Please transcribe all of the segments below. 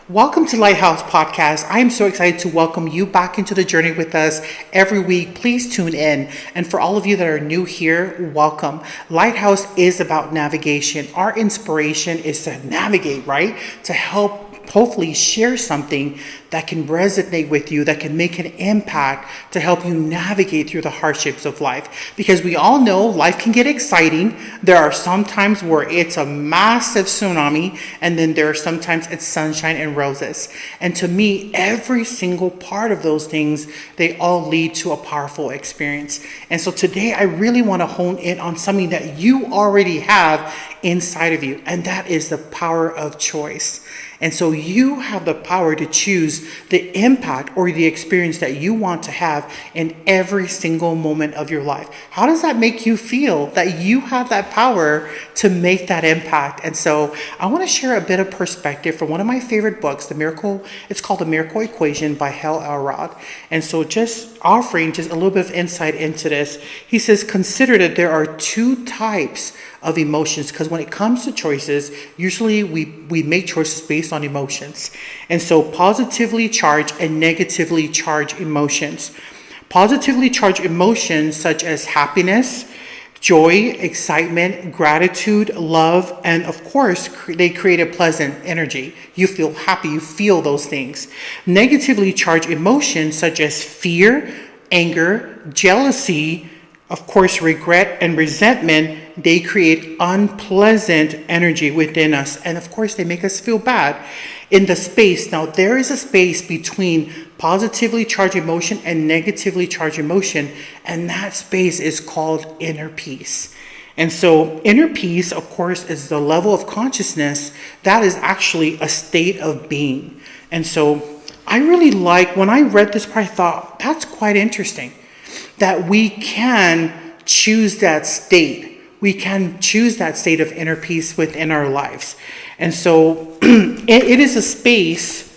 Welcome to Lighthouse Podcast. I am so excited to welcome you back into the journey with us every week. Please tune in. And for all of you that are new here, welcome. Lighthouse is about navigation. Our inspiration is to navigate, right? To help hopefully share something that can resonate with you, that can make an impact to help you navigate through the hardships of life. Because we all know life can get exciting. There are some times where it's a massive tsunami, and then there are sometimes it's sunshine and roses. And to me, every single part of those things, they all lead to a powerful experience. And so today I really want to hone in on something that you already have inside of you, and that is the power of choice. And so you have the power to choose the impact or the experience that you want to have in every single moment of your life. How does that make you feel that you have that power to make that impact? And so I want to share a bit of perspective from one of my favorite books, it's called The Miracle Equation by Hal Elrod. And so just offering just a little bit of insight into this, he says, consider that there are two types of emotions, because when it comes to choices, usually we make choices based on emotions. And so positively charged and negatively charged emotions. Positively charged emotions such as happiness, joy, excitement, gratitude, love, and of course, they create a pleasant energy. You feel happy, you feel those things. Negatively charged emotions such as fear, anger, jealousy, of course, regret and resentment, they create unpleasant energy within us. And of course, they make us feel bad in the space. Now, there is a space between positively charged emotion and negatively charged emotion. And that space is called inner peace. And so inner peace, of course, is the level of consciousness that is actually a state of being. And so I really when I read this part, I thought, that's quite interesting. That we can choose that state. We can choose that state of inner peace within our lives. And so it is a space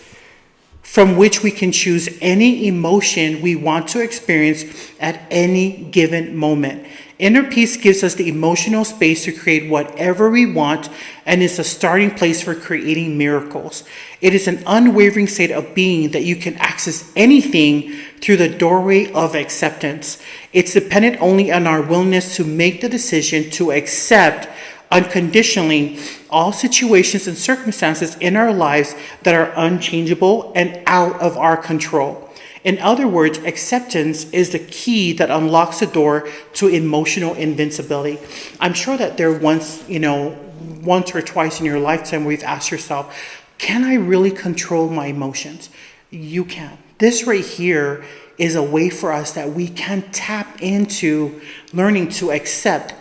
from which we can choose any emotion we want to experience at any given moment. Inner peace gives us the emotional space to create whatever we want and is a starting place for creating miracles. It is an unwavering state of being that you can access anything through the doorway of acceptance. It's dependent only on our willingness to make the decision to accept unconditionally all situations and circumstances in our lives that are unchangeable and out of our control. In other words, acceptance is the key that unlocks the door to emotional invincibility. I'm sure that once or twice in your lifetime where you've asked yourself, can I really control my emotions? You can. This right here is a way for us that we can tap into learning to accept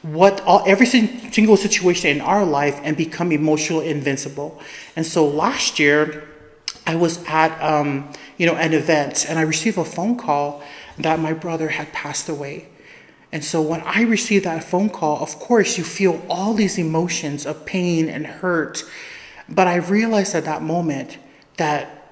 every single situation in our life and become emotionally invincible. And so last year, I was at an event, and I received a phone call that my brother had passed away. And so when I received that phone call, of course, you feel all these emotions of pain and hurt. But I realized at that moment that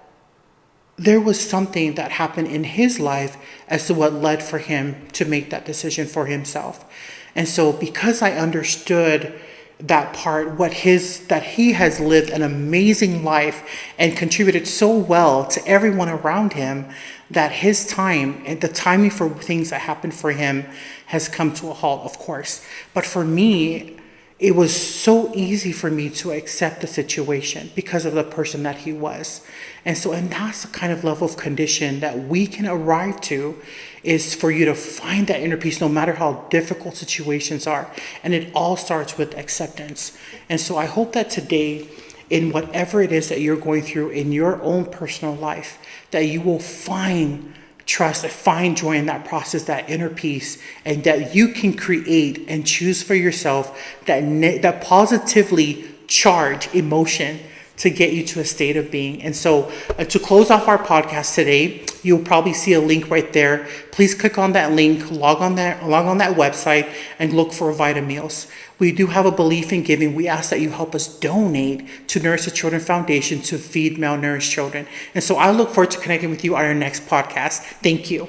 there was something that happened in his life as to what led for him to make that decision for himself. And so because I understood that part, that he has lived an amazing life and contributed so well to everyone around him, that his time and the timing for things that happened for him has come to a halt, of course. But for me, it was so easy for me to accept the situation because of the person that he was. And that's the kind of level of condition that we can arrive to, is for you to find that inner peace no matter how difficult situations are. And it all starts with acceptance. And so I hope that today, in whatever it is that you're going through in your own personal life, that you will find trust, find joy in that process, that inner peace, and that you can create and choose for yourself that positively charged emotion to get you to a state of being. And so to close off our podcast today, you'll probably see a link right there. Please click on that link, log on that website, and look for Vita Meals. We do have a belief in giving. We ask that you help us donate to Nourish the Children Foundation to feed malnourished children. And so I look forward to connecting with you on our next podcast. Thank you.